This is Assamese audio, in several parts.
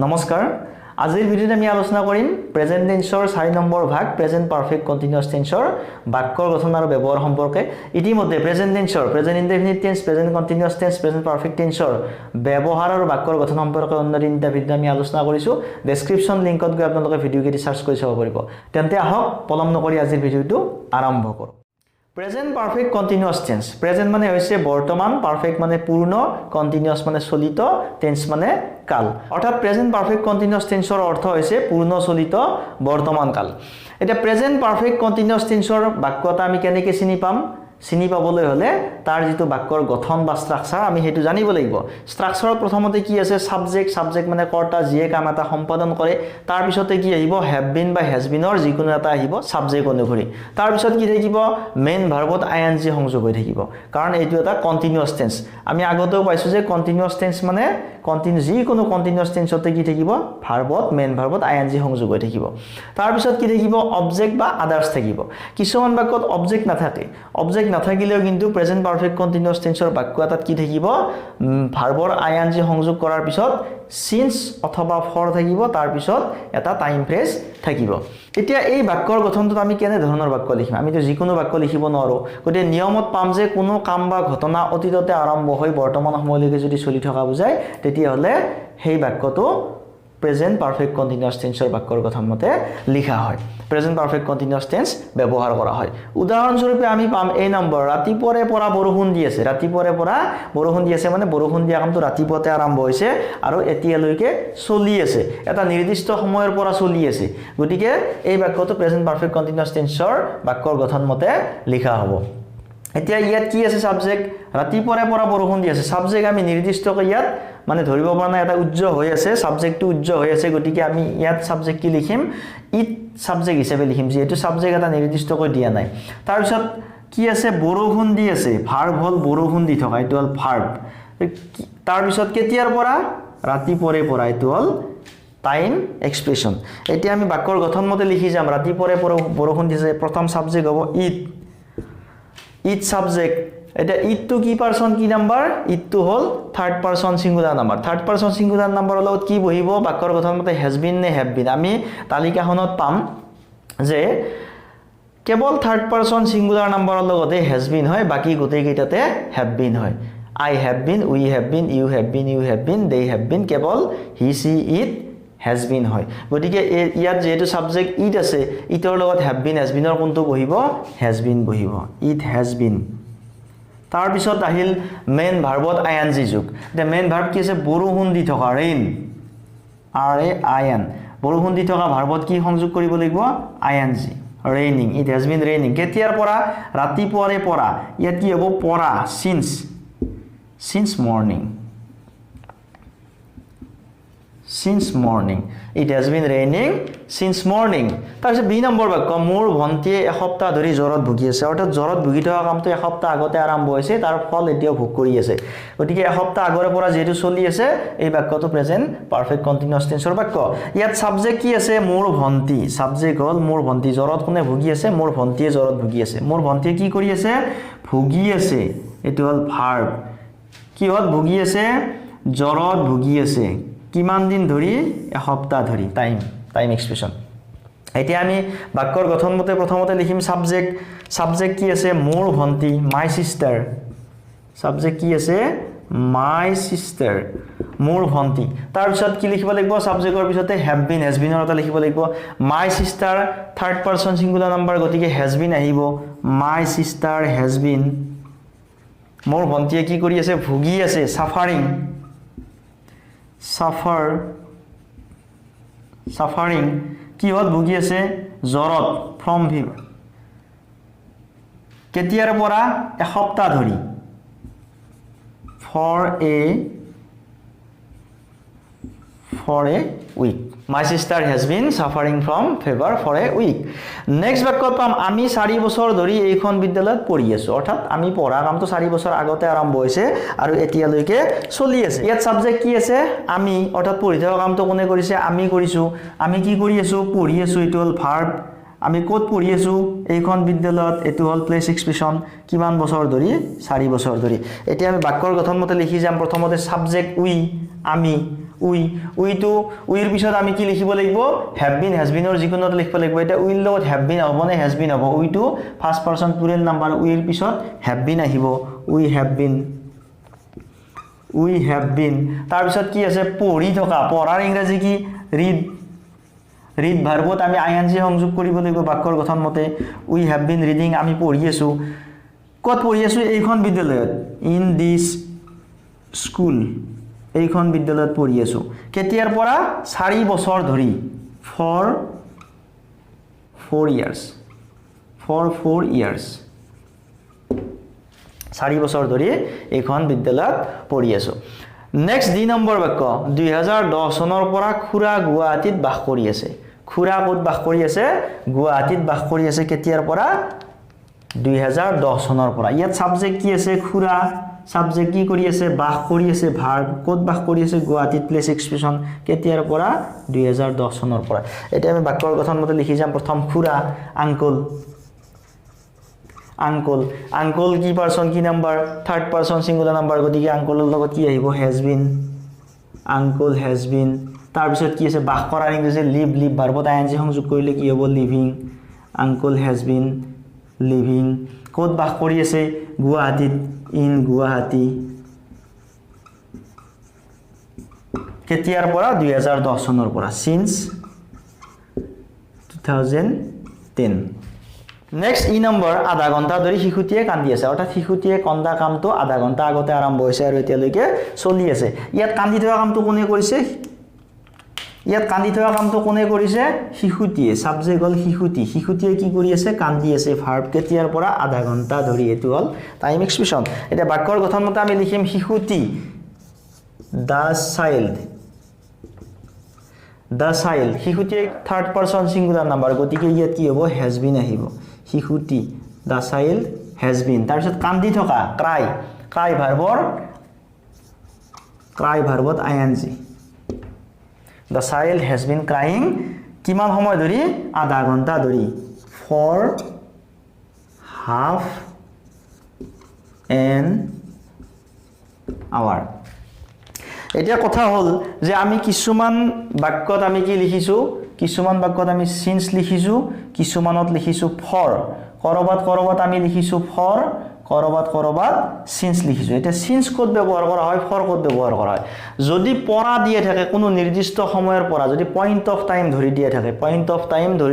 নমস্কাৰ আজিৰ ভিডিঅ'ত আমি আলোচনা কৰিম প্ৰেজেন্ট টেন্সৰ 4 নম্বৰ ভাগ প্ৰেজেন্ট পাৰফেক্ট কন্টিনিউয়াস টেন্সৰ বাক্যৰ গঠন আৰু ব্যৱহাৰ সম্পৰ্কে ইতিমধ্যে প্ৰেজেন্ট টেন্সৰ present indefinite tense present continuous tense present perfect টেন্সৰ ব্যৱহাৰ আৰু বাক্যৰ গঠন সম্পৰ্কে অন্য তিনিটা ভিডিঅ' আমি আলোচনা কৰিছো ডেসক্ৰিপচন লিংকত গৈ আপোনালোকে ভিডিঅ' কেইটা সাৰ্চ কৰি চাব পাৰিব তেন্তে আহক পলম নকৰি আজিৰ ভিডিঅ'টো আৰম্ভ কৰো Present perfect continuous tense. Present মানে হৈছে বৰ্তমান, perfect মানে পূৰ্ণ, continuous মানে চলিত, tense মানে কাল। অৰ্থাৎ present perfect continuous tenseৰ অৰ্থ হৈছে পূৰ্ণ চলিত বৰ্তমান কাল। এটা present perfect continuous tenseৰ বাক্যটা আমি কেনেকৈ চিনি পাম? চিনি পাবলৈ হলে তাৰ যেটো বাক্যৰ গঠন বা স্ট্ৰাকচাৰ আমি হেতু জানিব লাগিব স্ট্ৰাকচাৰত প্ৰথমতে কি আছে সাবজেক্ট মানে কৰ্তা যিয়ে কাম এটা সম্পাদন কৰে তাৰ পিছতে কি আহিব হ্যাভ বিন বা হ্যাজ বিনৰ যিকোনো এটা আহিব সাবজেক্ট অনুসৰি তাৰ পিছত কি থাকিব মেইন ভাৰ্বত আইএনজি সংযোগ হৈ থাকিব কাৰণ এইটো এটা কন্টিনিউয়াস টেন্স আমি আগতেও পাইছো যে কন্টিনিউয়াস টেন্স মানে যিকোনো কন্টিনিউয়াস টেন্সতে কি থাকিব ভাৰ্বত মেইন ভাৰ্বত আইএনজি সংযোগ হৈ থাকিব তাৰ পিছত কি থাকিব অবজেক্ট বা আদাৰ্স থাকিব কিছুমান বাক্যত অবজেক্ট নাথাকে অবজেক্ট নাথাকিলেও কিন্তু প্ৰেজেন্ট পাৰফেক্ট কন্টিনিউয়াস টেন্সৰ বাক্য এটাত কি থাকিব ভাৰ্বৰ আইএনজি সংযোগ কৰাৰ পিছত সিন্স অথবা ফৰ থাকিব তাৰ পিছত এটা টাইম ফ্ৰেজ থাকিব এতিয়া এই বাক্যৰ গঠনটো আমি কেনে ধৰণৰ বাক্য লিখিম আমি তো যিকোনো বাক্য লিখিব নোৱাৰো গতে নিয়মত পাম যে কোনো কাম বা ঘটনা অতীততে আৰম্ভ হৈ বৰ্তমান সময়লৈকে যদি চলি থকা বুজায় তেতিয়া হলে সেই বাক্যটো present perfect continuous tense বাক্যৰ গঠন মতে লিখা হয় present perfect continuous tense ব্যৱহাৰ কৰা হয় উদাহৰণ স্বৰূপে আমি পাম এই নম্বৰ ৰাতিপুৱাৰে পৰা বৰষুণ দি আছে ৰাতিপুৱাৰে পৰা বৰষুণ দি আছে মানে বৰষুণ দিয়া কামটো ৰাতিপুৱাতে আৰম্ভ হৈছে আৰু এতিয়ালৈকে চলি আছে এটা নিৰ্দিষ্ট সময়ৰ পৰা চলি আছে গতিকে এই বাক্যটো present perfect continuous tenseৰ বাক্যৰ গঠন মতে লিখা হ'ব এতিয়া ইয়াত কি আছে সাবজেক্ট ৰাতিপুৱাৰে পৰা বৰষুণ দি আছে সাবজেক্ট আমি নিৰ্দিষ্টকৈ ইয়াত মানে ধৰিব পৰা নাই এটা উজ্জ্ব হৈ আছে সাবজেক্টটো উজ্জ্ব হৈ আছে গতিকে আমি ইয়াত সাবজেক্ট কি লিখিম ইট সাবজেক্ট হিচাপে লিখিম যেটো সাবজেক্ট এটা নিৰ্দিষ্টকৈ দিয়া নাই তাৰ পিছত কি আছে বৰষুণ দি আছে ভাৰ্ব হল বৰষুণ দি থকা এটো হল ভাৰ্ব তাৰ পিছত কেতিয়াৰ পৰা ৰাতিপুৱাৰে পৰা এটো হল টাইম এক্সপ্ৰেছন এতিয়া আমি বাক্যৰ গঠন মতে লিখি যাম ৰাতিপুৱাৰে পৰা বৰষুণ দিছে প্ৰথম সাবজেক্ট হ'ব ইট সাবজেক্ট এটা ইট টু কি পারসন কি নাম্বার ইট টু হল third person singular number third person singular number হলো কি বহিব বাক্যৰ গঠন মতে হ্যাজ বিন নে হ্যাভ বিন আমি তালিকাখনত পাম যে কেৱল থাৰ্ড পাৰসন সিঙ্গুলাৰ নাম্বাৰৰ লগতে হ্যাজ বিন হয় বাকি গোটেই কেইটাতে হ্যাভ বিন হয় I have been we have been you have been you have been they have been কেৱল he she it has been হয় গতিকে ইয়াত যেটো সাবজেক্ট ইট আছে ইটৰ লগত have been has beenৰ কোনটো বহিব has been বহিব it has been তাৰ পিছত আহিল মেইন ভাৰ্বত আইএনজি যোগ the main verb কি আছে বৰষুণ দি থকা rain r a i n বৰষুণ দি থকা ভাৰ্বত কি সংযোগ কৰিব লাগিব ING raining it has been raining কেতিয়াৰ পৰা ৰাতিপুৱাৰে পৰা ইয়াত কি হ'ব পৰা since morning since morning it has been raining since morning তাৰপিছত বি নম্বৰ বাক্য মোৰ ভন্টিয়ে এসপ্তাহ ধৰি জ্বৰত ভুগি আছে অৰ্থাৎ জ্বৰত ভুগি থকা কামটো এসপ্তাহ আগতে আৰম্ভ হৈছে তাৰ ফল এতিয়াও ভোগ কৰি আছে গতিকে এসপ্তাহ আগৰে পৰা যেটো চলি আছে এই বাক্যটো প্ৰেজেন্ট পাৰফেক্ট কন্টিনিউয়াস টেন্সৰ বাক্য ইয়াত সাবজেক্ট কি আছে মোৰ ভন্টি সাবজেক্ট হল মোৰ ভন্টি জ্বৰত কোনে ভুগি আছে মোৰ ভন্টিয়ে জ্বৰত ভুগি আছে মোৰ ভন্টিয়ে কি কৰি আছে ভুগি আছে এটো হল ভাৰ্ব কি হল ভুগি আছে জ্বৰত ভুগি আছে কিমান দিন ধৰি এসপ্তাহ ধৰি টাইম এক্সপ্ৰেছন এতিয়া আমি বাক্যৰ গঠন মতে প্ৰথমতে লিখিম সাবজেক্ট কি আছে মোৰ ভন্টি মাই সিস্টাৰ সাবজেক্ট কি আছে মাই সিস্টাৰ মোৰ ভন্টি তাৰ পিছত কি লিখিব লাগিব সাবজেক্টৰ পিছতে হ্যাভ বিন হ্যাজ বিনৰ এটা লিখিব লাগিব মাই সিস্টাৰ থাৰ্ড পাৰসন সিঙ্গুলাৰ নাম্বাৰ গতিকে হ্যাজ বিন আহিব মাই সিস্টাৰ হ্যাজ বিন মোৰ ভন্টিয়ে কি কৰি আছে ভুগি আছে suffering কি হল ভুগি আছে জ্বৰত from fever কেতিয়াৰ পৰা এসপ্তাহ ধৰি for a week my sister has been suffering from fever for a week next বাক্যত পাম আমি 4 বছৰ ধৰি এইখন বিদ্যালয়ত পঢ়ি আছো অৰ্থাৎ আমি পঢ়া কামটো 4 বছৰ আগতে আৰম্ভ হৈছে আৰু এতিয়ালৈকে চলি আছে ইয়াত সাবজেক্ট কি আছে আমি অৰ্থাৎ পঢ়ি থকা কামটো কোনে কৰিছে আমি কৰিছো আমি কি কৰি আছো পঢ়ি আছো এটো হল ভাৰ্ব আমি কোত পঢ়ি আছো এইখন বিদ্যালয়ত এটো হল প্লেস এক্সপ্ৰেছন কিমান বছৰ ধৰি 4 বছৰ ধৰি এতিয়া আমি বাক্যৰ গঠন মতে লিখি যাম প্ৰথমতে সাবজেক্ট উই আমি উইটো উইৰ পিছত আমি কি লিখিব লাগিব হ্যাভ বিন হ্যাজ বিনৰ যিকোনোটা লিখিব লাগিব এটা উইৰ লগত হ্যাভ বিন হ'ব নে হ্যাজ বিন হ'ব উইটো ফাৰ্স্ট পাৰসন প্লুৰেল নাম্বাৰ উইৰ পিছত হ্যাভ বিন আহিব উই হ্যাভ বিন তাৰ পিছত কি আছে পঢ়ি থকা পঢ়াৰ ইংৰাজী কি ৰিড ভাৰ্বত আমি আইএনজি সংযোগ কৰিব লাগিব বাক্যৰ গঠন মতে উই হ্যাভ বিন ৰিডিং আমি পঢ়ি আছো কত পঢ়ি আছো এইখন বিদ্যালয়ত ইন দিস স্কুল এইখন বিদ্যালয়ত পঢ়ি আছো কেতিয়াৰ পৰা 4 বছৰ ধৰি for 4 years 4 বছৰ ধৰি এইখন বিদ্যালয়ত পঢ়ি আছো নেক্সট 2 নম্বৰ বাক্য 2010 চনৰ পৰা খুৰা গুৱাহাটীত বাস কৰি আছে খুৰা ক'ত বাস কৰি আছে গুৱাহাটীত বাস কৰি আছে কেতিয়াৰ পৰা 2010 চনৰ পৰা ইয়াত সাবজেক্ট কি আছে খুৰা সাবজেক্ট কি কৰি আছে বাস কৰি আছে ভাৰ্ব ক'ত বাস কৰি আছে গুৱাহাটীত প্লেস এক্সপ্ৰেছন কেতিয়াৰ পৰা 2010 চনৰ পৰা এটা আমি বাক্যৰ গঠন মতে লিখি যাম প্ৰথম খুৰা আঙ্কল কি পাৰসন কি number third person singular number গতিকে আঙ্কলৰ লগত কি আহিব has been uncle has been তাৰ পিছত কি আছে বাস কৰাৰ ইংৰাজী লিভ ভাৰ্বত আইএনজি সংযোগ কৰিলে কি হ'ব living uncle has been living ক'ত বাস কৰি আছে গুৱাহাটীত ইন গুৱাহাটী কেতিয়াৰ পৰা 2010 চনৰ পৰা সিন্স 2010 নেক্সট ই নম্বৰ আধা ঘণ্টা ধৰি শিশুটিয়ে কান্দি আছে অৰ্থাৎ শিশুটিয়ে কন্দা কামটো আধা ঘণ্টা আগতে আৰম্ভ হৈছে আৰু এতিয়ালৈকে চলি আছে ইয়াত কান্দি থকা কামটো কোনে কৰিছে শিশুটিয়ে সাবজেক্ট হল শিশুটিয়ে কি কৰি আছে কান্দি আছে ভাৰ্ব কেতিয়াৰ পৰা আধা ঘণ্টা ধৰি এটো হল টাইম এক্সপ্ৰেছন এটা বাক্যৰ গঠন মতে আমি লিখিম শিশুটি the child শিশুটিয়ে থাৰ্ড পাৰসন সিঙ্গুলাৰ নাম্বাৰ গতিকে ইয়াত কি হ'ব হ্যাজ বিন আহিব শিশুটি the child has been তাৰ পিছত কান্দি থকা ক্ৰাই ভাৰ্বত ING the child has been crying কিমান সময় ধৰি আধা ঘণ্টা ধৰি for half an hour এতিয়া কথা হল যে আমি কিছুমান বাক্যত আমি কি লিখিছো কিছুমান বাক্যত আমি সিন্স লিখিছো কিছুমানত লিখিছো for কৰবাত আমি লিখিছো for কৰবাত সিন্স লিখিছো এটা সিন্স কোড ব্যৱহাৰ কৰা হয় for কোড ব্যৱহাৰ কৰা হয় যদি পঢ়া দিয়ে থাকে কোনো নিৰ্দিষ্ট সময়ৰ পৰা যদি পইণ্ট অফ টাইম ধৰি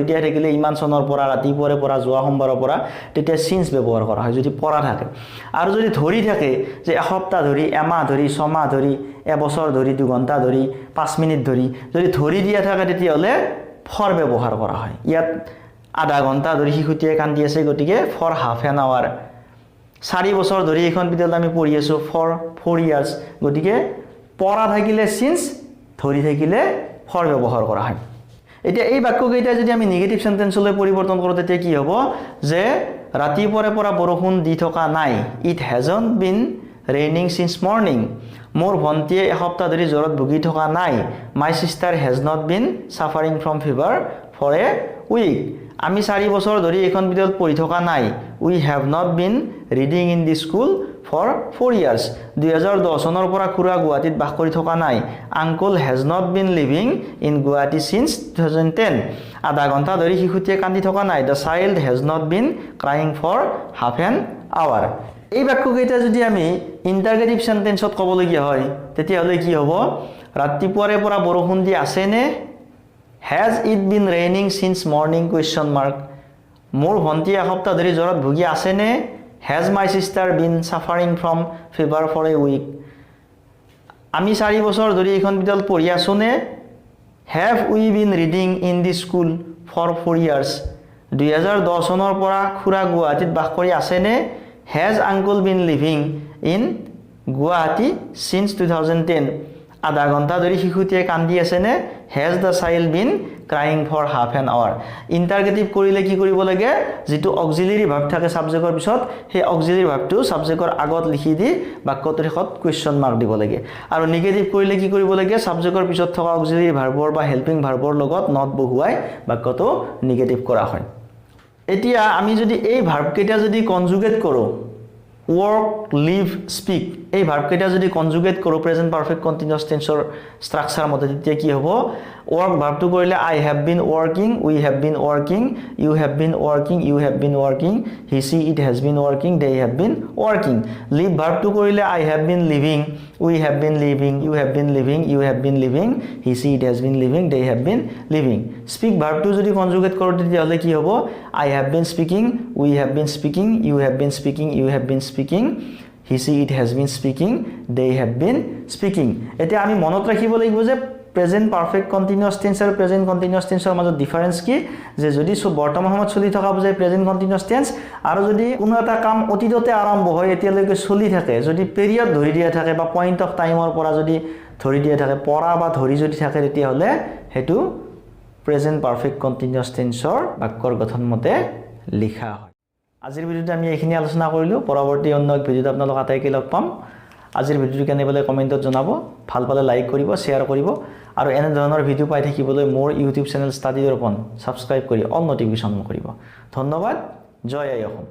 দিয়া থাকিলে ইমান চনৰ পৰা ৰাতিপুৱাৰে পৰা যোৱা সোমবাৰৰ পৰা তেতিয়া সিন্স ব্যৱহাৰ কৰা হয় যদি পঢ়া থাকে আৰু যদি ধৰি থাকে যে এসপ্তাহ ধৰি এমাহ ধৰি ছমাহ ধৰি এবছৰ ধৰি 2 ঘণ্টা ধৰি 5 মিনিট ধৰি যদি ধৰি দিয়া থাকে তেতিয়া হলে for ব্যৱহাৰ কৰা হয় ইয়াত আধা ঘণ্টা ধৰি শিশুটিয়ে কান্দি আছে গতিকে for half an hour 4 বছৰ ধৰি এখন বিদ্যালয়ত আমি পঢ়ি আছো for 4 years গতিকে পঢ়া থাকিলে সিন্স ধৰি থাকিলে for ব্যৱহাৰ কৰা হয় এতিয়া এই বাক্যকেইটা যদি আমি নেগেটিভ সেন্টেন্সলৈ পৰিৱৰ্তন কৰো তেতিয়া কি হ'ব যে ৰাতিপুৱাৰে পৰা বৰষুণ দি থকা নাই it hasn't been raining since morning মোৰ ভন্টিয়ে এসপ্তাহ ধৰি জ্বৰত ভুগি থকা নাই my sister has not been suffering from fever for a week আমি 4 বছৰ ধৰি এখন বিদ্যালয়ত পঢ়ি থকা নাই we have not been reading in the school for 4 years 2010 চনৰ পৰা খুৰা গুৱাহাটীত বাস কৰি থকা নাই uncle has not been living in Guwahati since 2010 আধা ঘণ্টা ধৰি শিশুটিয়ে কান্দি থকা নাই the child has not been crying for half an hour এই বাক্যকেইটা যদি আমি ইন্টাৰগেটিভ সেন্টেন্সত ক'বলগীয়া হয় তেতিয়া হলে কি হ'ব ৰাতিপুৱাৰে পৰা বৰষুণ দি আছে নে has it been raining since morning question mark মোৰ ভন্টি এসপ্তাহ ধৰি জ্বৰত ভুগি আছে নে has my sister been suffering from fever for a week আমি 4 বছৰ ধৰি এখন বিদ্যালয়ত পঢ়ি আছো নে have we been reading in the school for 4 years 2010 চনৰ পৰা খুৰা গুৱাহাটীত বাস কৰি আছে নে has uncle been living in Guwahati since 2010 আধা ঘণ্টা ধৰি শিশুটিয়ে কান্দি আছে নে has the child been crying for half an hour ইন্টাৰগেটিভ কৰিলে কি কৰিব লাগে যেটো অক্সিলাৰি ভাৰ্ব থাকে সাবজেক্টৰ পিছত সেই অক্সিলাৰি ভাৰ্বটো সাবজেক্টৰ আগত লিখি দি বাক্যটোৰ শেষত কোৱেশ্চন মাৰ্ক দিব লাগে আৰু নেগেটিভ কৰিলে কি কৰিব লাগে সাবজেক্টৰ পিছত থকা অক্সিলাৰি ভাৰ্বৰ বা হেল্পিং ভাৰ্বৰ লগত নট বহুৱাই বাক্যটো নেগেটিভ কৰা হয় এতিয়া আমি যদি এই ভাৰ্ব কেইটা যদি কনজুগেট কৰো work live speak এই ভাৰ্ব কেইটা যদি কনজুগেট কৰো প্ৰেজেন্ট পাৰফেক্ট কন্টিনিউয়াস টেন্সৰ স্ট্ৰাকচাৰ মতে তেতিয়া কি হ'ব work ভাৰ্বটো কৰিলে I have been working we have been working you have been working you have been working he she it has been working they have been working live ভার্বটো কৰিলে I have been living we have been living you have been living you have been living he she it has been living they have been living speak ভার্বটো যদি কনজুগেট কৰো তেতিয়া হলে কি হ'ব I have been speaking we have been speaking you have been speaking you have been speaking he she it has been speaking they have been speaking এতিয়া আমি মনত ৰাখিব লাগিব যে প্ৰেজেন্ট পাৰফেক্ট কন্টিনিউয়াস টেন্স আৰু প্ৰেজেন্ট কন্টিনিউয়াস টেন্সৰ মাজত ডিফাৰেন্স কি যে যদি বৰ্তমান সময়ত চলি থকা বুজায় প্ৰেজেন্ট কন্টিনিউয়াস টেন্স আৰু যদি কোনো এটা কাম অতীততে আৰম্ভ হয় এতিয়ালৈকে চলি থাকে যদি পিৰিয়ড ধৰি দিয়া থাকে বা পইণ্ট অফ টাইমৰ পৰা যদি ধৰি দিয়া থাকে পৰা বা ধৰি যদি থাকে তেতিয়া হলে হেতু প্ৰেজেন্ট পাৰফেক্ট কন্টিনিউয়াস টেন্সৰ বাক্যৰ গঠন মতে লিখা হয় আজিৰ ভিডিওতে আমি এইখিনি আলোচনা কৰিলো পৰৱৰ্তী অন্য এক ভিডিওত আপোনালোক আটাইকে লগ পাম আজিৰ ভিডিওটো কেনে পালে কমেন্টত জনাব ভাল পালে লাইক কৰিব শেয়াৰ কৰিব আৰু এনে ধৰণৰ ভিডিও পাই থাকিবলৈ মোৰ YouTube channel study Darpan subscribe কৰি অল নটিফিকেশন অন কৰিব ধন্যবাদ জয় আই অসম